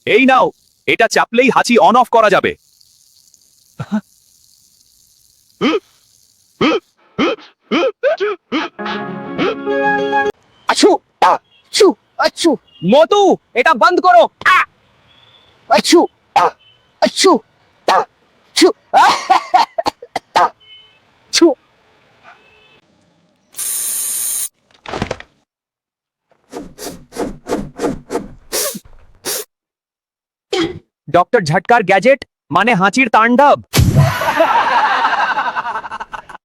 এই নাও, এটা চাপলেই হাঁচি অন অফ করা যাবে। আছু আছু আছু মধু, এটা বন্ধ করো। আছু আছু আছু আছু ডক্টর ঝটকার গ্যাজেট মানে হাঁচির তাণ্ডব।